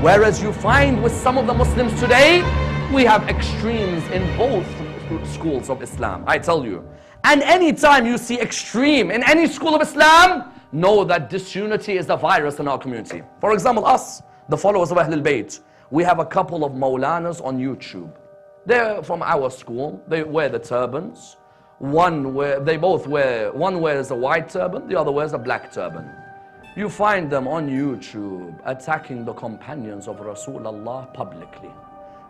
Whereas you find with some of the Muslims today, we have extremes in both schools of Islam, I tell you. And anytime you see extreme in any school of Islam, know that disunity is a virus in our community. For example, us, the followers of Ahlul Bayt, we have a couple of Maulanas on YouTube. They're from our school. They wear the turbans. One wears a white turban, the other wears a black turban. You find them on YouTube attacking the companions of Rasulullah publicly,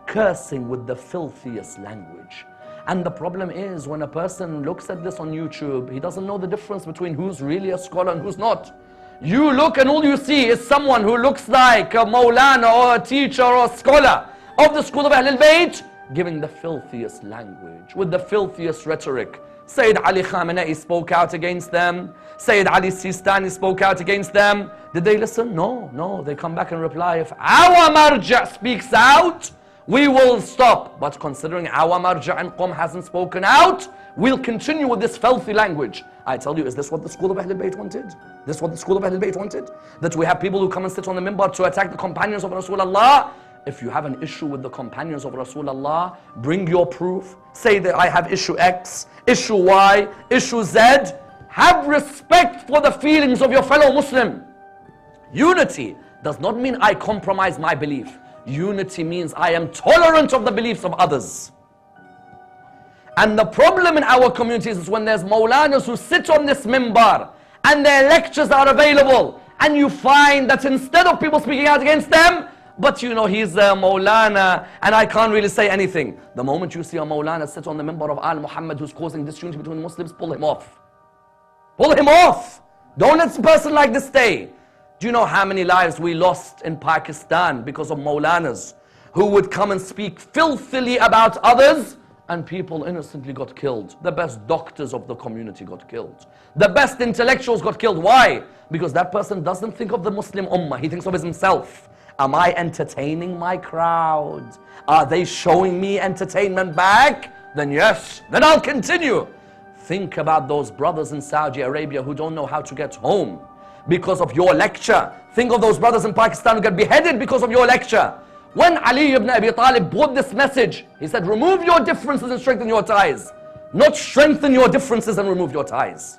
cursing with the filthiest language. And the problem is, when a person looks at this on YouTube, he doesn't know the difference between who's really a scholar and who's not. You look and all you see is someone who looks like a Maulana or a teacher or a scholar of the school of Ahlul Bayt, giving the filthiest language, with the filthiest rhetoric. Sayyid Ali Khamenei spoke out against them. Sayyid Ali Sistani spoke out against them. Did they listen? No. They come back and reply, if our marja speaks out, we will stop. But considering our marja and Qom hasn't spoken out, we'll continue with this filthy language. I tell you, is this what the school of Ahlul Bayt wanted? This what the school of Ahlul Bayt wanted? That we have people who come and sit on the minbar to attack the companions of Rasulullah? If you have an issue with the companions of Rasulullah, bring your proof. Say that I have issue X, issue Y, issue Z. Have respect for the feelings of your fellow Muslim. Unity does not mean I compromise my belief. Unity means I am tolerant of the beliefs of others. And the problem in our communities is when there's Maulanas who sit on this minbar and their lectures are available, and you find that instead of people speaking out against them, but you know, he's a Maulana and I can't really say anything. The moment you see a Maulana sit on the minbar of Al Muhammad who's causing disunity between Muslims, pull him off. Pull him off. Don't let a person like this stay. Do you know how many lives we lost in Pakistan because of Maulanas who would come and speak filthily about others, and people innocently got killed? The best doctors of the community got killed. The best intellectuals got killed. Why? Because that person doesn't think of the Muslim Ummah. He thinks of himself. Am I entertaining my crowd? Are they showing me entertainment back? Then yes, then I'll continue. Think about those brothers in Saudi Arabia who don't know how to get home because of your lecture. Think of those brothers in Pakistan who get beheaded because of your lecture. When Ali ibn Abi Talib brought this message, he said, remove your differences and strengthen your ties. Not strengthen your differences and remove your ties.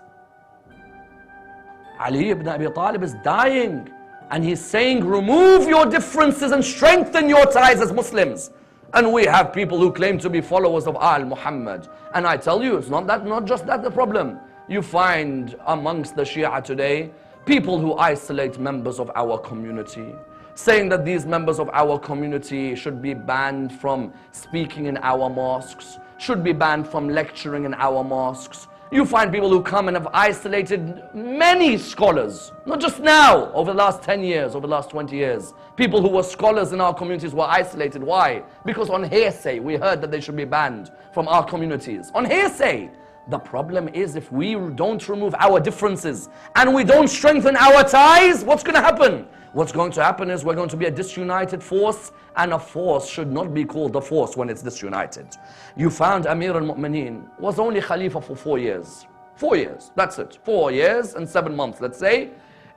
Ali ibn Abi Talib is dying. And he's saying, remove your differences and strengthen your ties as Muslims. And we have people who claim to be followers of Al Muhammad. And I tell you, it's not just that the problem. You find amongst the Shia today, people who isolate members of our community, saying that these members of our community should be banned from speaking in our mosques, should be banned from lecturing in our mosques. You find people who come and have isolated many scholars, not just now, over the last 10 years, over the last 20 years. People who were scholars in our communities were isolated. Why? Because on hearsay, we heard that they should be banned from our communities. On hearsay. The problem is, if we don't remove our differences and we don't strengthen our ties, what's going to happen? What's going to happen is we're going to be a disunited force, and a force should not be called a force when it's disunited. You found Amir al-Mu'mineen was only Khalifa for 4 years. 4 years, that's it. 4 years and 7 months, let's say.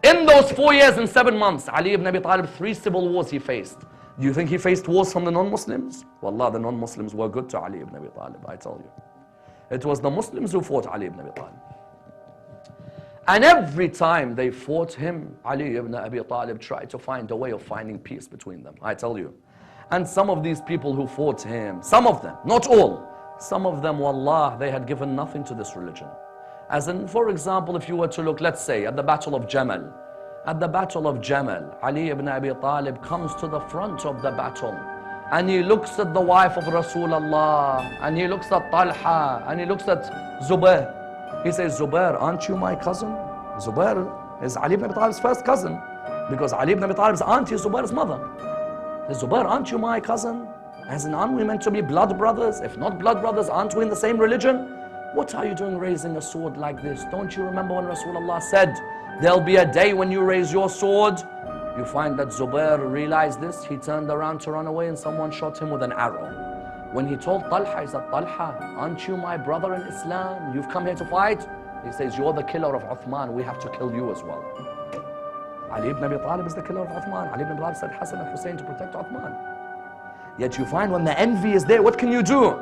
In those 4 years and 7 months, Ali ibn Abi Talib, 3 civil wars he faced. Do you think he faced wars from the non-Muslims? Wallah, the non-Muslims were good to Ali ibn Abi Talib, I tell you. It was the Muslims who fought Ali ibn Abi Talib. And every time they fought him, Ali ibn Abi Talib tried to find a way of finding peace between them, I tell you. And some of these people who fought him, some of them, not all, some of them, wallah, they had given nothing to this religion. As in, for example, if you were to look, let's say, at the Battle of Jamal. At the Battle of Jamal, Ali ibn Abi Talib comes to the front of the battle, and he looks at the wife of Rasulullah, and he looks at Talha, and he looks at Zubair. He says, Zubair, aren't you my cousin? Zubair is Ali ibn Abi Talib's first cousin, because Ali ibn Abi Talib's auntie is Zubair's mother. He says, Zubair, aren't you my cousin? As in, aren't we meant to be blood brothers? If not blood brothers, aren't we in the same religion? What are you doing raising a sword like this? Don't you remember when Rasulullah said, there'll be a day when you raise your sword? You find that Zubair realized this. He turned around to run away, and someone shot him with an arrow. When he told Talha, he said, Talha, aren't you my brother in Islam? You've come here to fight? He says, you're the killer of Uthman. We have to kill you as well. Ali ibn Abi Talib is the killer of Uthman. Ali ibn Abi Talib sent Hassan and Hussein to protect Uthman. Yet you find when the envy is there, what can you do?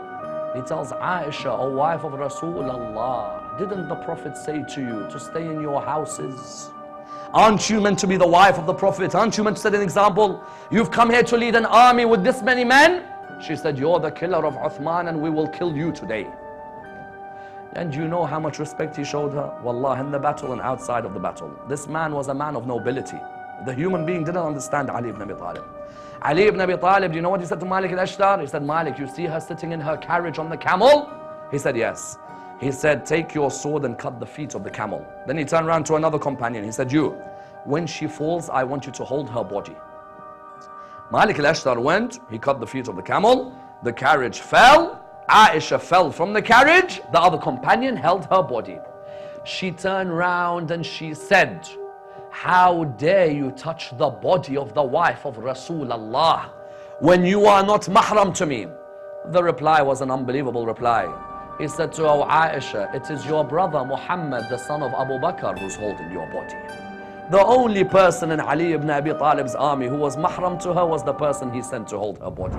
He tells Aisha, O wife of Rasulullah, didn't the Prophet say to you to stay in your houses? Aren't you meant to be the wife of the Prophet? Aren't you meant to set an example? You've come here to lead an army with this many men? She said, you're the killer of Uthman and we will kill you today. And you know how much respect he showed her? Wallah, in the battle and outside of the battle. This man was a man of nobility. The human being didn't understand Ali ibn Abi Talib. Ali ibn Abi Talib, do you know what he said to Malik al-Ashtar? He said, Malik, you see her sitting in her carriage on the camel? He said, yes. He said, take your sword and cut the feet of the camel. Then he turned around to another companion. He said, you, when she falls, I want you to hold her body. Malik al-Ashtar went, he cut the feet of the camel, the carriage fell, Aisha fell from the carriage, the other companion held her body. She turned round and she said, how dare you touch the body of the wife of Rasulullah when you are not mahram to me? The reply was an unbelievable reply. He said to her, Aisha, it is your brother Muhammad, the son of Abu Bakr, who's holding your body. The only person in Ali ibn Abi Talib's army who was mahram to her was the person he sent to hold her body.